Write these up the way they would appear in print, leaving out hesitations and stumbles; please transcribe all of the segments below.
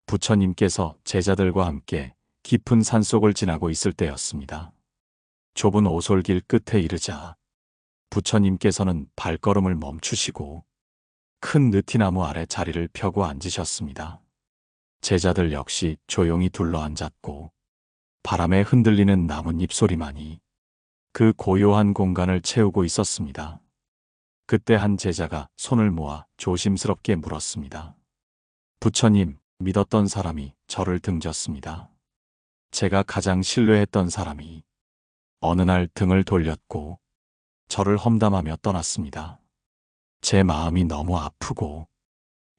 부처님께서 제자들과 함께 깊은 산속을 지나고 있을 때였습니다. 좁은 오솔길 끝에 이르자 부처님께서는 발걸음을 멈추시고 큰 느티나무 아래 자리를 펴고 앉으셨습니다. 제자들 역시 조용히 둘러앉았고 바람에 흔들리는 나뭇잎 소리만이 그 고요한 공간을 채우고 있었습니다. 그때 한 제자가 손을 모아 조심스럽게 물었습니다. 부처님, 믿었던 사람이 저를 등졌습니다. 제가 가장 신뢰했던 사람이 어느 날 등을 돌렸고 저를 험담하며 떠났습니다. 제 마음이 너무 아프고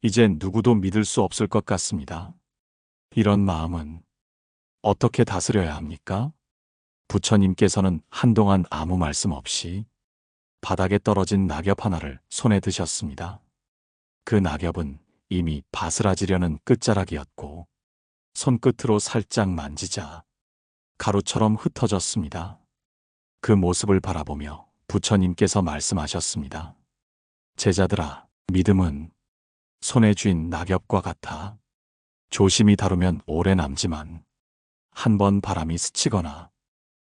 이제 누구도 믿을 수 없을 것 같습니다. 이런 마음은 어떻게 다스려야 합니까? 부처님께서는 한동안 아무 말씀 없이 바닥에 떨어진 낙엽 하나를 손에 드셨습니다. 그 낙엽은 이미 바스라지려는 끝자락이었고 손끝으로 살짝 만지자 가루처럼 흩어졌습니다. 그 모습을 바라보며 부처님께서 말씀하셨습니다. 제자들아, 믿음은 손에 쥔 낙엽과 같아 조심히 다루면 오래 남지만 한 번 바람이 스치거나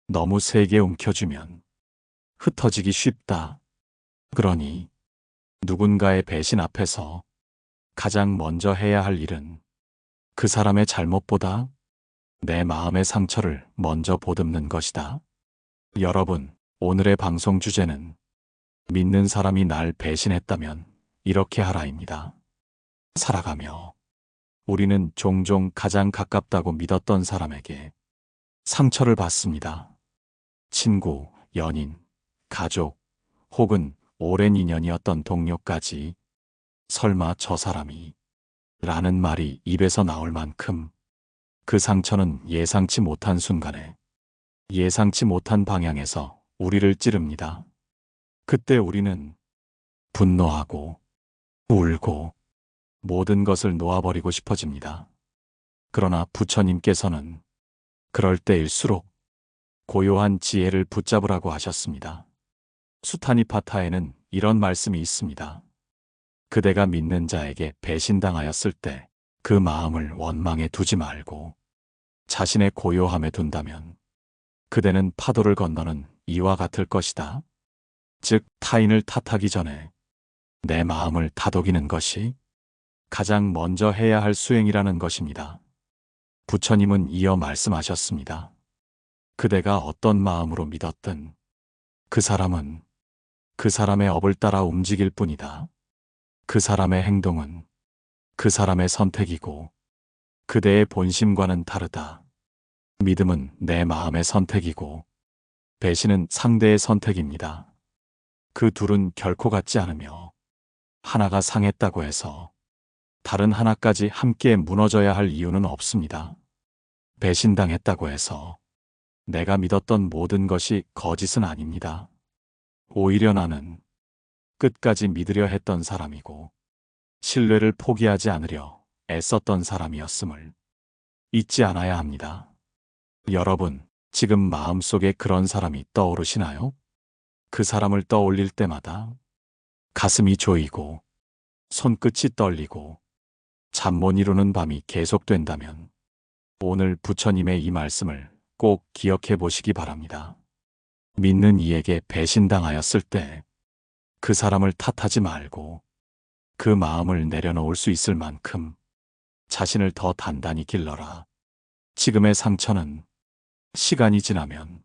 너무 세게 움켜쥐면 흩어지기 쉽다. 그러니 누군가의 배신 앞에서 가장 먼저 해야 할 일은 그 사람의 잘못보다 내 마음의 상처를 먼저 보듬는 것이다. 여러분, 오늘의 방송 주제는 믿는 사람이 날 배신했다면 이렇게 하라입니다. 살아가며 우리는 종종 가장 가깝다고 믿었던 사람에게 상처를 받습니다. 친구, 연인, 가족, 혹은 오랜 인연이었던 동료까지 설마 저 사람이 라는 말이 입에서 나올 만큼 그 상처는 예상치 못한 순간에 예상치 못한 방향에서 우리를 찌릅니다. 그때 우리는 분노하고 울고 모든 것을 놓아버리고 싶어집니다. 그러나 부처님께서는 그럴 때일수록 고요한 지혜를 붙잡으라고 하셨습니다. 수타니파타에는 이런 말씀이 있습니다. 그대가 믿는 자에게 배신당하였을 때 그 마음을 원망에 두지 말고 자신의 고요함에 둔다면 그대는 파도를 건너는 이와 같을 것이다. 즉, 타인을 탓하기 전에 내 마음을 다독이는 것이 가장 먼저 해야 할 수행이라는 것입니다. 부처님은 이어 말씀하셨습니다. 그대가 어떤 마음으로 믿었든 그 사람은 그 사람의 업을 따라 움직일 뿐이다. 그 사람의 행동은 그 사람의 선택이고 그대의 본심과는 다르다. 믿음은 내 마음의 선택이고 배신은 상대의 선택입니다. 그 둘은 결코 같지 않으며 하나가 상했다고 해서 다른 하나까지 함께 무너져야 할 이유는 없습니다. 배신당했다고 해서 내가 믿었던 모든 것이 거짓은 아닙니다. 오히려 나는 끝까지 믿으려 했던 사람이고 신뢰를 포기하지 않으려 애썼던 사람이었음을 잊지 않아야 합니다. 여러분, 지금 마음속에 그런 사람이 떠오르시나요? 그 사람을 떠올릴 때마다 가슴이 조이고 손끝이 떨리고 잠 못 이루는 밤이 계속된다면 오늘 부처님의 이 말씀을 꼭 기억해 보시기 바랍니다. 믿는 이에게 배신당하였을 때 그 사람을 탓하지 말고 그 마음을 내려놓을 수 있을 만큼 자신을 더 단단히 길러라. 지금의 상처는 시간이 지나면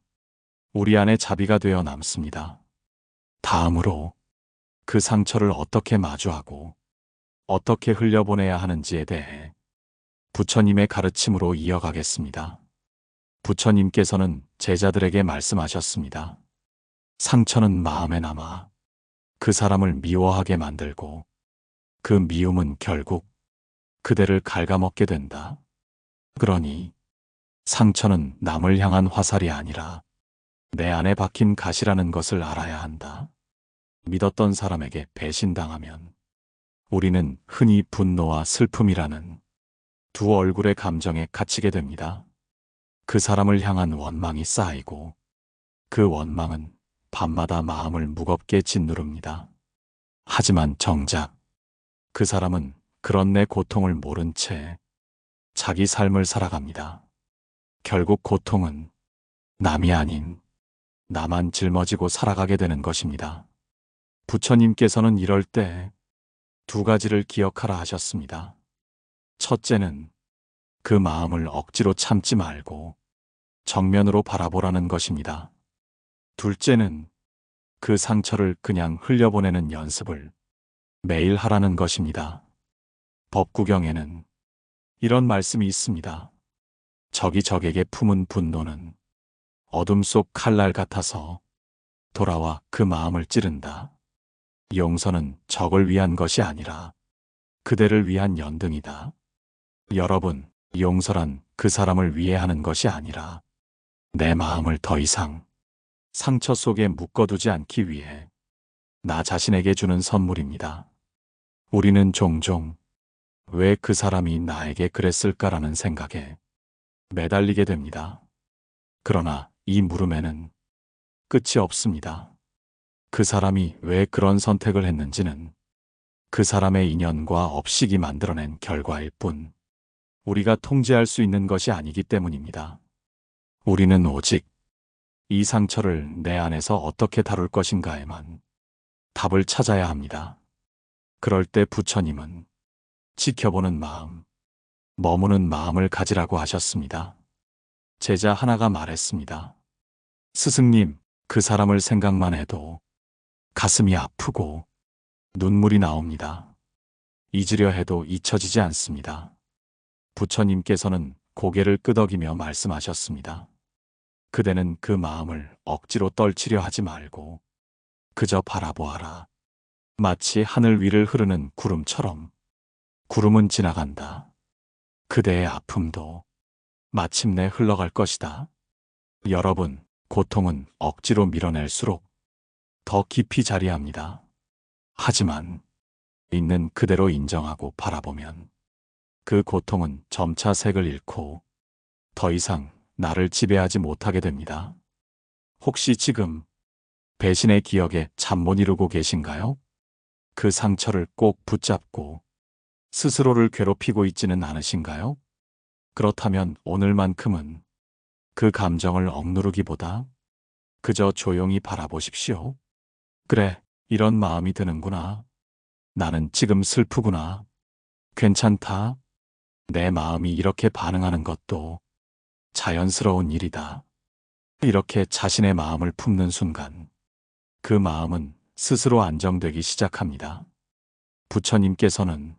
우리 안에 자비가 되어 남습니다. 다음으로 그 상처를 어떻게 마주하고 어떻게 흘려보내야 하는지에 대해 부처님의 가르침으로 이어가겠습니다. 부처님께서는 제자들에게 말씀하셨습니다. 상처는 마음에 남아 그 사람을 미워하게 만들고 그 미움은 결국 그대를 갉아먹게 된다. 그러니 상처는 남을 향한 화살이 아니라 내 안에 박힌 가시라는 것을 알아야 한다. 믿었던 사람에게 배신당하면 우리는 흔히 분노와 슬픔이라는 두 얼굴의 감정에 갇히게 됩니다. 그 사람을 향한 원망이 쌓이고 그 원망은 밤마다 마음을 무겁게 짓누릅니다. 하지만 정작 그 사람은 그런 내 고통을 모른 채 자기 삶을 살아갑니다. 결국 고통은 남이 아닌 나만 짊어지고 살아가게 되는 것입니다. 부처님께서는 이럴 때 두 가지를 기억하라 하셨습니다. 첫째는 그 마음을 억지로 참지 말고 정면으로 바라보라는 것입니다. 둘째는 그 상처를 그냥 흘려보내는 연습을 매일 하라는 것입니다. 법구경에는 이런 말씀이 있습니다. 적이 적에게 품은 분노는 어둠 속 칼날 같아서 돌아와 그 마음을 찌른다. 용서는 적을 위한 것이 아니라 그대를 위한 연등이다. 여러분, 용서란 그 사람을 위해 하는 것이 아니라 내 마음을 더 이상 상처 속에 묶어두지 않기 위해 나 자신에게 주는 선물입니다. 우리는 종종 왜 그 사람이 나에게 그랬을까라는 생각에 매달리게 됩니다. 그러나 이 물음에는 끝이 없습니다. 그 사람이 왜 그런 선택을 했는지는 그 사람의 인연과 업식이 만들어낸 결과일 뿐 우리가 통제할 수 있는 것이 아니기 때문입니다. 우리는 오직 이 상처를 내 안에서 어떻게 다룰 것인가에만 답을 찾아야 합니다. 그럴 때 부처님은 지켜보는 마음, 머무는 마음을 가지라고 하셨습니다. 제자 하나가 말했습니다. 스승님, 그 사람을 생각만 해도 가슴이 아프고 눈물이 나옵니다. 잊으려 해도 잊혀지지 않습니다. 부처님께서는 고개를 끄덕이며 말씀하셨습니다. 그대는 그 마음을 억지로 떨치려 하지 말고 그저 바라보아라. 마치 하늘 위를 흐르는 구름처럼 구름은 지나간다. 그대의 아픔도 마침내 흘러갈 것이다. 여러분, 고통은 억지로 밀어낼수록 더 깊이 자리합니다. 하지만 있는 그대로 인정하고 바라보면 그 고통은 점차 색을 잃고 더 이상 나를 지배하지 못하게 됩니다. 혹시 지금 배신의 기억에 잠 못 이루고 계신가요? 그 상처를 꼭 붙잡고 스스로를 괴롭히고 있지는 않으신가요? 그렇다면 오늘만큼은 그 감정을 억누르기보다 그저 조용히 바라보십시오. 그래, 이런 마음이 드는구나. 나는 지금 슬프구나. 괜찮다. 내 마음이 이렇게 반응하는 것도 자연스러운 일이다. 이렇게 자신의 마음을 품는 순간 그 마음은 스스로 안정되기 시작합니다. 부처님께서는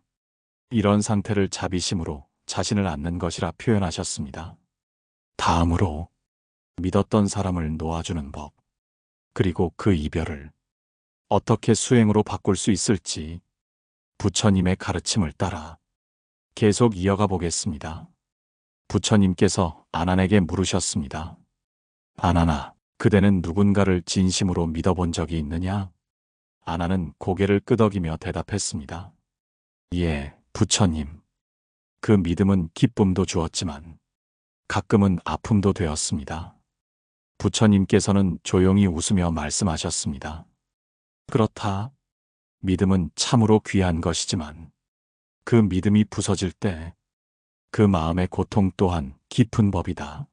이런 상태를 자비심으로 자신을 안는 것이라 표현하셨습니다. 다음으로 믿었던 사람을 놓아주는 법, 그리고 그 이별을 어떻게 수행으로 바꿀 수 있을지 부처님의 가르침을 따라 계속 이어가 보겠습니다. 부처님께서 아난에게 물으셨습니다. 아난아, 그대는 누군가를 진심으로 믿어본 적이 있느냐? 아난은 고개를 끄덕이며 대답했습니다. 예, 부처님. 그 믿음은 기쁨도 주었지만 가끔은 아픔도 되었습니다. 부처님께서는 조용히 웃으며 말씀하셨습니다. 그렇다. 믿음은 참으로 귀한 것이지만 그 믿음이 부서질 때 그 마음의 고통 또한 깊은 법이다.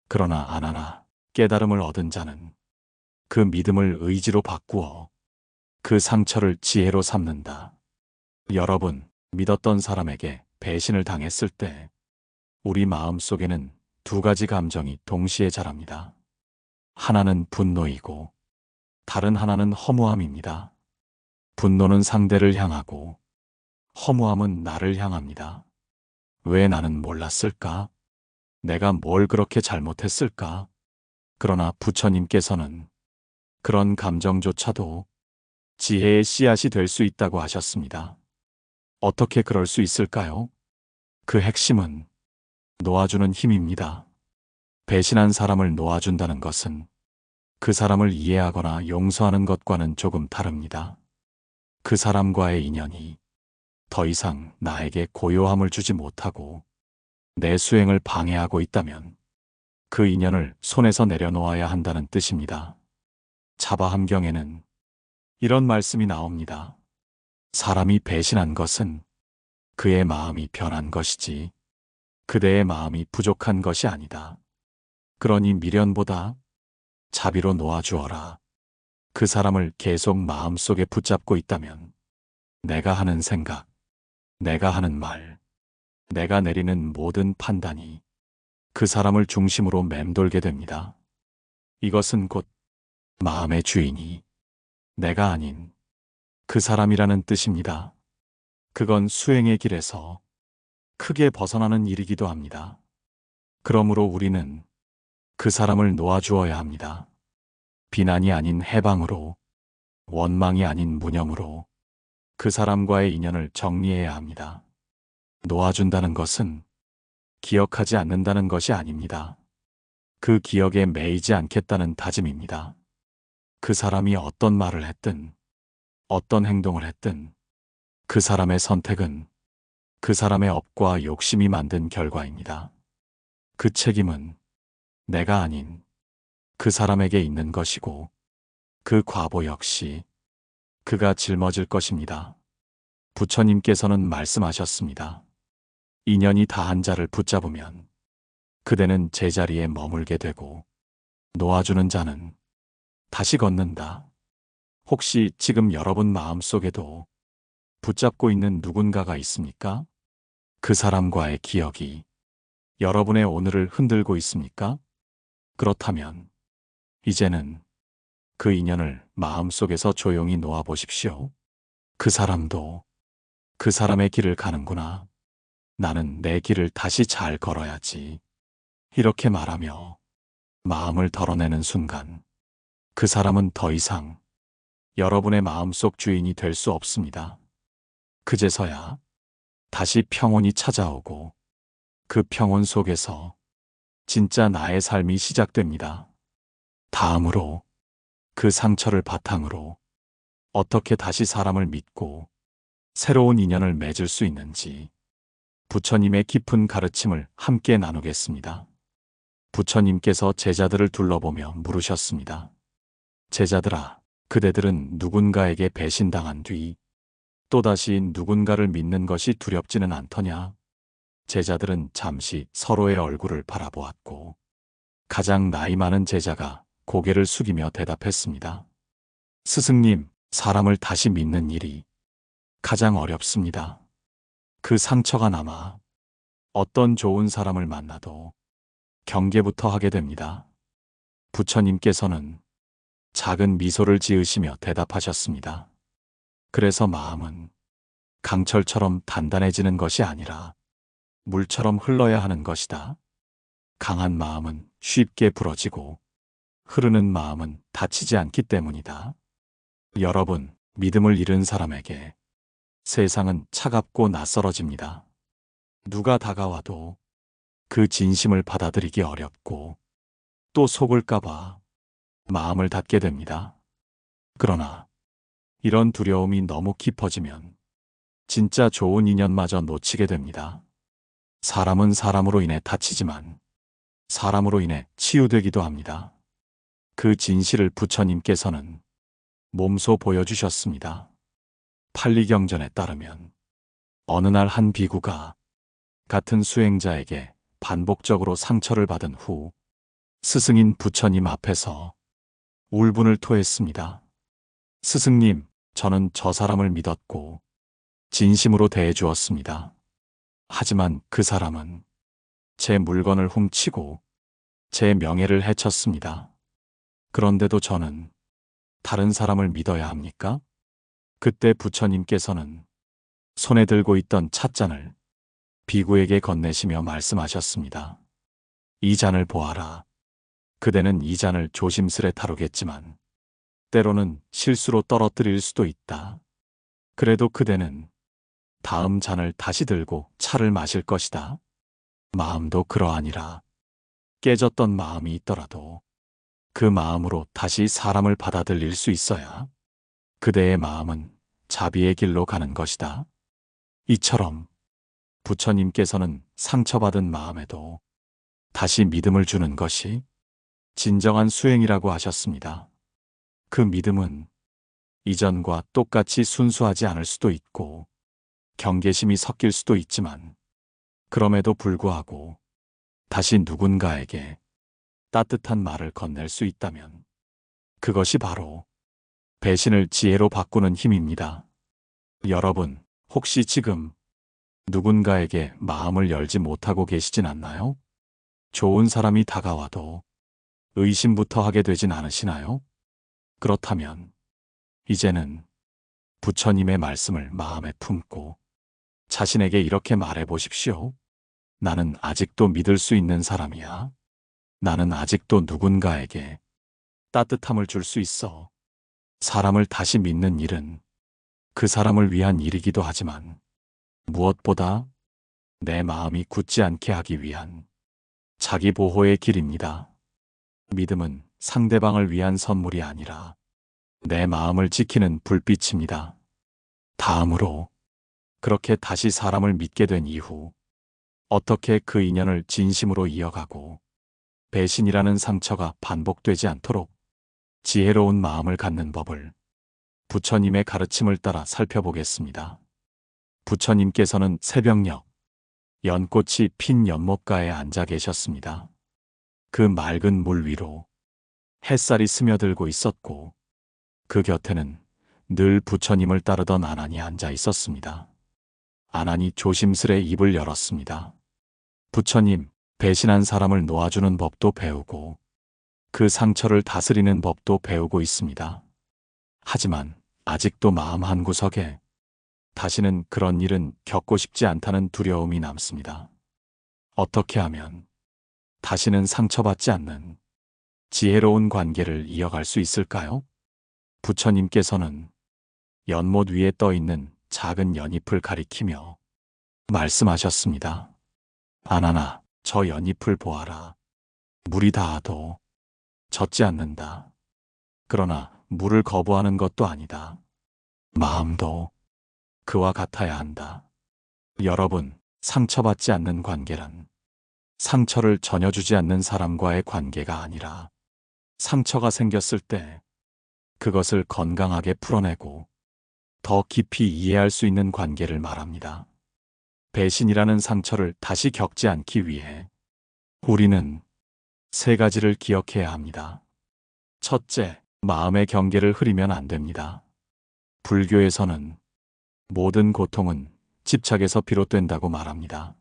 그러나 아나나, 깨달음을 얻은 자는 그 믿음을 의지로 바꾸어 그 상처를 지혜로 삼는다. 여러분, 믿었던 사람에게 배신을 당했을 때 우리 마음 속에는 두 가지 감정이 동시에 자랍니다. 하나는 분노이고 다른 하나는 허무함입니다. 분노는 상대를 향하고 허무함은 나를 향합니다. 왜 나는 몰랐을까? 내가 뭘 그렇게 잘못했을까? 그러나 부처님께서는 그런 감정조차도 지혜의 씨앗이 될 수 있다고 하셨습니다. 어떻게 그럴 수 있을까요? 그 핵심은 놓아주는 힘입니다. 배신한 사람을 놓아준다는 것은 그 사람을 이해하거나 용서하는 것과는 조금 다릅니다. 그 사람과의 인연이 더 이상 나에게 고요함을 주지 못하고 내 수행을 방해하고 있다면 그 인연을 손에서 내려놓아야 한다는 뜻입니다. 자바함경에는 이런 말씀이 나옵니다. 사람이 배신한 것은 그의 마음이 변한 것이지 그대의 마음이 부족한 것이 아니다. 그러니 미련보다 자비로 놓아주어라. 그 사람을 계속 마음속에 붙잡고 있다면 내가 하는 생각, 내가 하는 말, 내가 내리는 모든 판단이 그 사람을 중심으로 맴돌게 됩니다. 이것은 곧 마음의 주인이 내가 아닌 그 사람이라는 뜻입니다. 그건 수행의 길에서 크게 벗어나는 일이기도 합니다. 그러므로 우리는 그 사람을 놓아주어야 합니다. 비난이 아닌 해방으로, 원망이 아닌 무념으로 그 사람과의 인연을 정리해야 합니다. 놓아준다는 것은 기억하지 않는다는 것이 아닙니다. 그 기억에 매이지 않겠다는 다짐입니다. 그 사람이 어떤 말을 했든, 어떤 행동을 했든, 그 사람의 선택은 그 사람의 업과 욕심이 만든 결과입니다. 그 책임은 내가 아닌 그 사람에게 있는 것이고, 그 과보 역시 그가 짊어질 것입니다. 부처님께서는 말씀하셨습니다. 인연이 다한 자를 붙잡으면 그대는 제자리에 머물게 되고 놓아주는 자는 다시 걷는다. 혹시 지금 여러분 마음속에도 붙잡고 있는 누군가가 있습니까? 그 사람과의 기억이 여러분의 오늘을 흔들고 있습니까? 그렇다면 이제는 그 인연을 마음속에서 조용히 놓아보십시오. 그 사람도 그 사람의 길을 가는구나. 나는 내 길을 다시 잘 걸어야지. 이렇게 말하며 마음을 덜어내는 순간 그 사람은 더 이상 여러분의 마음속 주인이 될 수 없습니다. 그제서야 다시 평온이 찾아오고 그 평온 속에서 진짜 나의 삶이 시작됩니다. 다음으로 그 상처를 바탕으로 어떻게 다시 사람을 믿고 새로운 인연을 맺을 수 있는지 부처님의 깊은 가르침을 함께 나누겠습니다. 부처님께서 제자들을 둘러보며 물으셨습니다. 제자들아, 그대들은 누군가에게 배신당한 뒤 또다시 누군가를 믿는 것이 두렵지는 않더냐? 제자들은 잠시 서로의 얼굴을 바라보았고 가장 나이 많은 제자가 고개를 숙이며 대답했습니다. 스승님, 사람을 다시 믿는 일이 가장 어렵습니다. 그 상처가 남아 어떤 좋은 사람을 만나도 경계부터 하게 됩니다. 부처님께서는 작은 미소를 지으시며 대답하셨습니다. 그래서 마음은 강철처럼 단단해지는 것이 아니라 물처럼 흘러야 하는 것이다. 강한 마음은 쉽게 부러지고 흐르는 마음은 다치지 않기 때문이다. 여러분, 믿음을 잃은 사람에게 세상은 차갑고 낯설어집니다. 누가 다가와도 그 진심을 받아들이기 어렵고 또 속을까봐 마음을 닫게 됩니다. 그러나 이런 두려움이 너무 깊어지면 진짜 좋은 인연마저 놓치게 됩니다. 사람은 사람으로 인해 다치지만 사람으로 인해 치유되기도 합니다. 그 진실을 부처님께서는 몸소 보여주셨습니다. 팔리경전에 따르면 어느 날 한 비구가 같은 수행자에게 반복적으로 상처를 받은 후 스승인 부처님 앞에서 울분을 토했습니다. 스승님, 저는 저 사람을 믿었고 진심으로 대해주었습니다. 하지만 그 사람은 제 물건을 훔치고 제 명예를 해쳤습니다. 그런데도 저는 다른 사람을 믿어야 합니까? 그때 부처님께서는 손에 들고 있던 찻잔을 비구에게 건네시며 말씀하셨습니다. 이 잔을 보아라. 그대는 이 잔을 조심스레 다루겠지만 때로는 실수로 떨어뜨릴 수도 있다. 그래도 그대는 다음 잔을 다시 들고 차를 마실 것이다. 마음도 그러하니라. 깨졌던 마음이 있더라도 그 마음으로 다시 사람을 받아들일 수 있어야 그대의 마음은 자비의 길로 가는 것이다. 이처럼 부처님께서는 상처받은 마음에도 다시 믿음을 주는 것이 진정한 수행이라고 하셨습니다. 그 믿음은 이전과 똑같이 순수하지 않을 수도 있고 경계심이 섞일 수도 있지만 그럼에도 불구하고 다시 누군가에게 따뜻한 말을 건넬 수 있다면 그것이 바로 배신을 지혜로 바꾸는 힘입니다. 여러분, 혹시 지금 누군가에게 마음을 열지 못하고 계시진 않나요? 좋은 사람이 다가와도 의심부터 하게 되진 않으시나요? 그렇다면 이제는 부처님의 말씀을 마음에 품고 자신에게 이렇게 말해 보십시오. 나는 아직도 믿을 수 있는 사람이야. 나는 아직도 누군가에게 따뜻함을 줄 수 있어. 사람을 다시 믿는 일은 그 사람을 위한 일이기도 하지만 무엇보다 내 마음이 굳지 않게 하기 위한 자기 보호의 길입니다. 믿음은 상대방을 위한 선물이 아니라 내 마음을 지키는 불빛입니다. 다음으로 그렇게 다시 사람을 믿게 된 이후 어떻게 그 인연을 진심으로 이어가고 배신이라는 상처가 반복되지 않도록 지혜로운 마음을 갖는 법을 부처님의 가르침을 따라 살펴보겠습니다. 부처님께서는 새벽녘 연꽃이 핀 연못가에 앉아 계셨습니다. 그 맑은 물 위로 햇살이 스며들고 있었고 그 곁에는 늘 부처님을 따르던 아난이 앉아 있었습니다. 아난이 조심스레 입을 열었습니다. 부처님, 배신한 사람을 놓아주는 법도 배우고 그 상처를 다스리는 법도 배우고 있습니다. 하지만 아직도 마음 한구석에 다시는 그런 일은 겪고 싶지 않다는 두려움이 남습니다. 어떻게 하면 다시는 상처받지 않는 지혜로운 관계를 이어갈 수 있을까요? 부처님께서는 연못 위에 떠 있는 작은 연잎을 가리키며 말씀하셨습니다. 아나나, 저 연잎을 보아라. 물이 닿아도 젖지 않는다. 그러나 물을 거부하는 것도 아니다. 마음도 그와 같아야 한다. 여러분, 상처받지 않는 관계란 상처를 전혀 주지 않는 사람과의 관계가 아니라 상처가 생겼을 때 그것을 건강하게 풀어내고 더 깊이 이해할 수 있는 관계를 말합니다. 배신이라는 상처를 다시 겪지 않기 위해 우리는 세 가지를 기억해야 합니다. 첫째, 마음의 경계를 흐리면 안 됩니다. 불교에서는 모든 고통은 집착에서 비롯된다고 말합니다.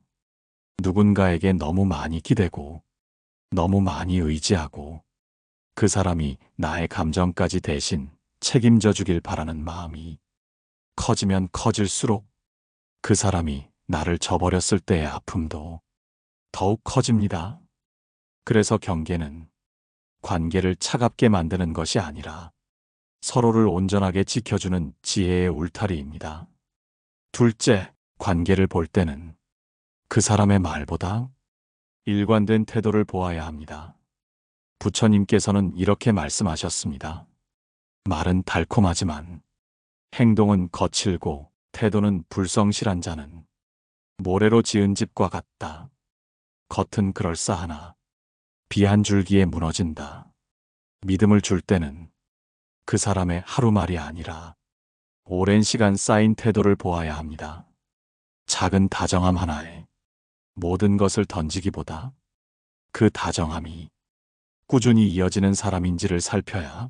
누군가에게 너무 많이 기대고 너무 많이 의지하고 그 사람이 나의 감정까지 대신 책임져 주길 바라는 마음이 커지면 커질수록 그 사람이 나를 저버렸을 때의 아픔도 더욱 커집니다. 그래서 경계는 관계를 차갑게 만드는 것이 아니라 서로를 온전하게 지켜주는 지혜의 울타리입니다. 둘째, 관계를 볼 때는 그 사람의 말보다 일관된 태도를 보아야 합니다. 부처님께서는 이렇게 말씀하셨습니다. 말은 달콤하지만 행동은 거칠고 태도는 불성실한 자는 모래로 지은 집과 같다. 겉은 그럴싸하나 비 한 줄기에 무너진다. 믿음을 줄 때는 그 사람의 하루말이 아니라 오랜 시간 쌓인 태도를 보아야 합니다. 작은 다정함 하나에 모든 것을 던지기보다 그 다정함이 꾸준히 이어지는 사람인지를 살펴야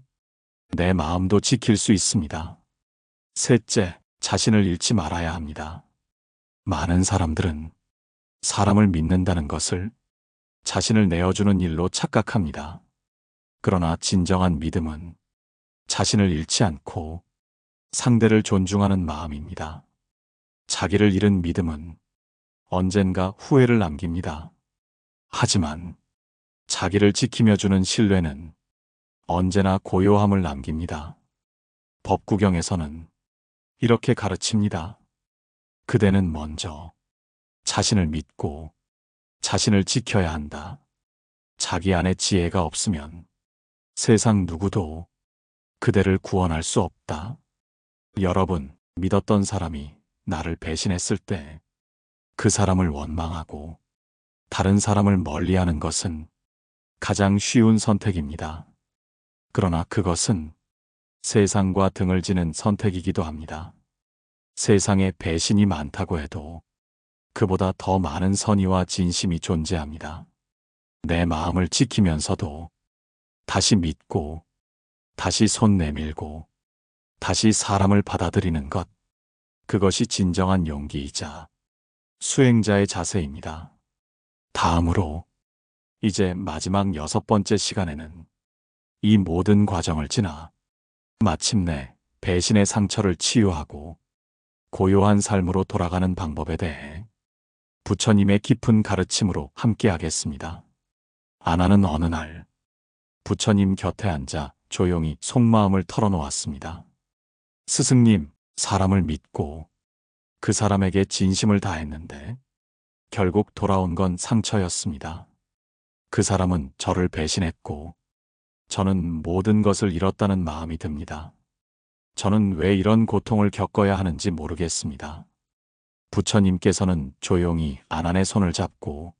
내 마음도 지킬 수 있습니다. 셋째, 자신을 잃지 말아야 합니다. 많은 사람들은 사람을 믿는다는 것을 자신을 내어주는 일로 착각합니다. 그러나 진정한 믿음은 자신을 잃지 않고 상대를 존중하는 마음입니다. 자기를 잃은 믿음은 언젠가 후회를 남깁니다. 하지만 자기를 지키며 주는 신뢰는 언제나 고요함을 남깁니다. 법구경에서는 이렇게 가르칩니다. 그대는 먼저 자신을 믿고 자신을 지켜야 한다. 자기 안에 지혜가 없으면 세상 누구도 그대를 구원할 수 없다. 여러분, 믿었던 사람이 나를 배신했을 때 그 사람을 원망하고 다른 사람을 멀리하는 것은 가장 쉬운 선택입니다. 그러나 그것은 세상과 등을 지는 선택이기도 합니다. 세상에 배신이 많다고 해도 그보다 더 많은 선의와 진심이 존재합니다. 내 마음을 지키면서도 다시 믿고, 다시 손 내밀고, 다시 사람을 받아들이는 것. 그것이 진정한 용기이자 수행자의 자세입니다. 다음으로 이제 마지막 6번째 시간에는 이 모든 과정을 지나 마침내 배신의 상처를 치유하고 고요한 삶으로 돌아가는 방법에 대해 부처님의 깊은 가르침으로 함께하겠습니다. 아나는 어느 날 부처님 곁에 앉아 조용히 속마음을 털어놓았습니다. 스승님, 사람을 믿고 그 사람에게 진심을 다했는데 결국 돌아온 건 상처였습니다. 그 사람은 저를 배신했고 저는 모든 것을 잃었다는 마음이 듭니다. 저는 왜 이런 고통을 겪어야 하는지 모르겠습니다. 부처님께서는 조용히 아난의 손을 잡고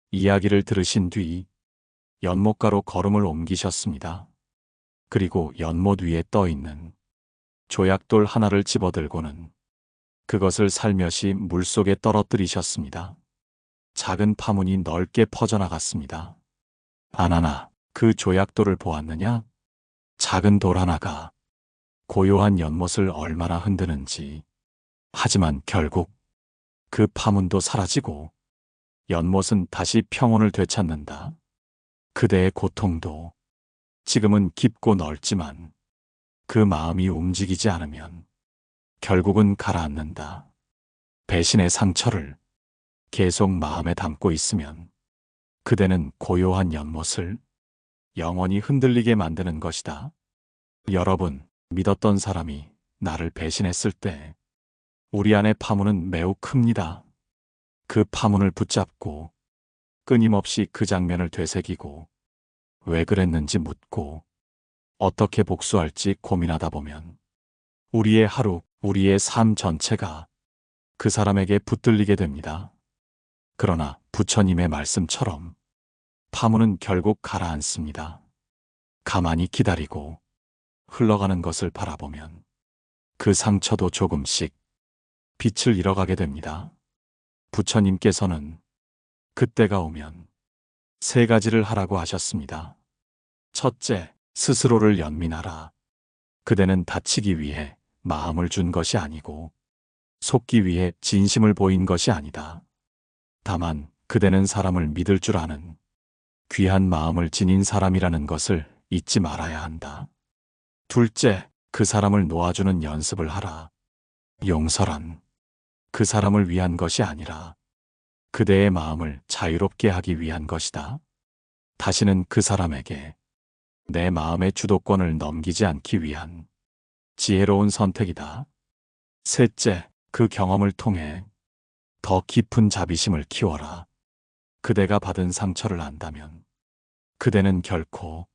이야기를 들으신 뒤 연못가로 걸음을 옮기셨습니다. 그리고 연못 위에 떠 있는 조약돌 하나를 집어들고는 그것을 살며시 물속에 떨어뜨리셨습니다. 작은 파문이 넓게 퍼져나갔습니다. 아나나, 그 조약돌을 보았느냐? 작은 돌 하나가 고요한 연못을 얼마나 흔드는지. 하지만 결국 그 파문도 사라지고 연못은 다시 평온을 되찾는다. 그대의 고통도 지금은 깊고 넓지만 그 마음이 움직이지 않으면 결국은 가라앉는다. 배신의 상처를 계속 마음에 담고 있으면 그대는 고요한 연못을 영원히 흔들리게 만드는 것이다. 여러분, 믿었던 사람이 나를 배신했을 때 우리 안의 파문은 매우 큽니다. 그 파문을 붙잡고 끊임없이 그 장면을 되새기고 왜 그랬는지 묻고 어떻게 복수할지 고민하다 보면 우리의 하루, 우리의 삶 전체가 그 사람에게 붙들리게 됩니다. 그러나 부처님의 말씀처럼 파문은 결국 가라앉습니다. 가만히 기다리고 흘러가는 것을 바라보면 그 상처도 조금씩 빛을 잃어가게 됩니다. 부처님께서는 그때가 오면 3가지를 하라고 하셨습니다. 첫째, 스스로를 연민하라. 그대는 다치기 위해 마음을 준 것이 아니고 속기 위해 진심을 보인 것이 아니다. 다만 그대는 사람을 믿을 줄 아는 귀한 마음을 지닌 사람이라는 것을 잊지 말아야 한다. 둘째, 그 사람을 놓아주는 연습을 하라. 용서란 그 사람을 위한 것이 아니라 그대의 마음을 자유롭게 하기 위한 것이다. 다시는 그 사람에게 내 마음의 주도권을 넘기지 않기 위한 지혜로운 선택이다. 셋째, 그 경험을 통해 더 깊은 자비심을 키워라. 그대가 받은 상처를 안다면 그대는 결코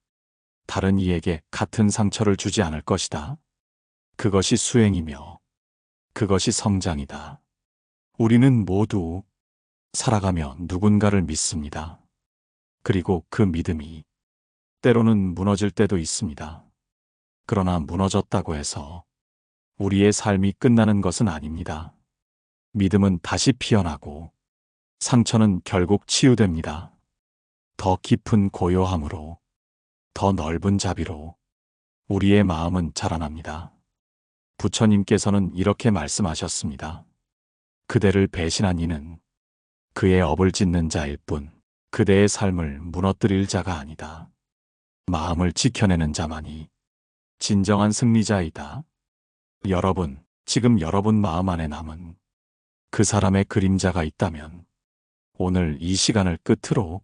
다른 이에게 같은 상처를 주지 않을 것이다. 그것이 수행이며 그것이 성장이다. 우리는 모두 살아가며 누군가를 믿습니다. 그리고 그 믿음이 때로는 무너질 때도 있습니다. 그러나 무너졌다고 해서 우리의 삶이 끝나는 것은 아닙니다. 믿음은 다시 피어나고 상처는 결국 치유됩니다. 더 깊은 고요함으로, 더 넓은 자비로 우리의 마음은 자라납니다. 부처님께서는 이렇게 말씀하셨습니다. 그대를 배신한 이는 그의 업을 짓는 자일 뿐 그대의 삶을 무너뜨릴 자가 아니다. 마음을 지켜내는 자만이 진정한 승리자이다. 여러분, 지금 여러분 마음 안에 남은 그 사람의 그림자가 있다면 오늘 이 시간을 끝으로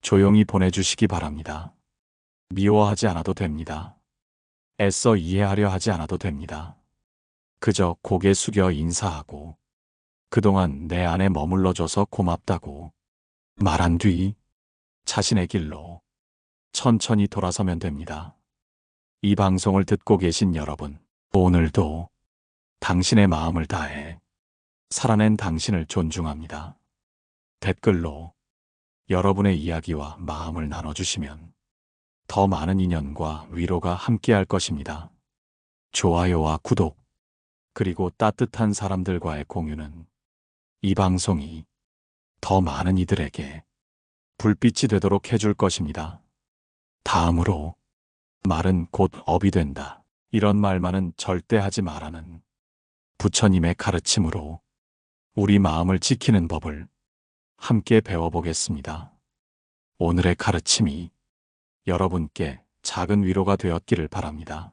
조용히 보내주시기 바랍니다. 미워하지 않아도 됩니다. 애써 이해하려 하지 않아도 됩니다. 그저 고개 숙여 인사하고 그동안 내 안에 머물러줘서 고맙다고 말한 뒤 자신의 길로 천천히 돌아서면 됩니다. 이 방송을 듣고 계신 여러분, 오늘도 당신의 마음을 다해 살아낸 당신을 존중합니다. 댓글로 여러분의 이야기와 마음을 나눠주시면 더 많은 인연과 위로가 함께할 것입니다. 좋아요와 구독, 그리고 따뜻한 사람들과의 공유는 이 방송이 더 많은 이들에게 불빛이 되도록 해줄 것입니다. 다음으로 말은 곧 업이 된다. 이런 말만은 절대 하지 말라는 부처님의 가르침으로 우리 마음을 지키는 법을 함께 배워보겠습니다. 오늘의 가르침이 여러분께 작은 위로가 되었기를 바랍니다.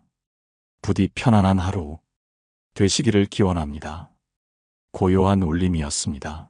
부디 편안한 하루 되시기를 기원합니다. 고요한 울림이었습니다.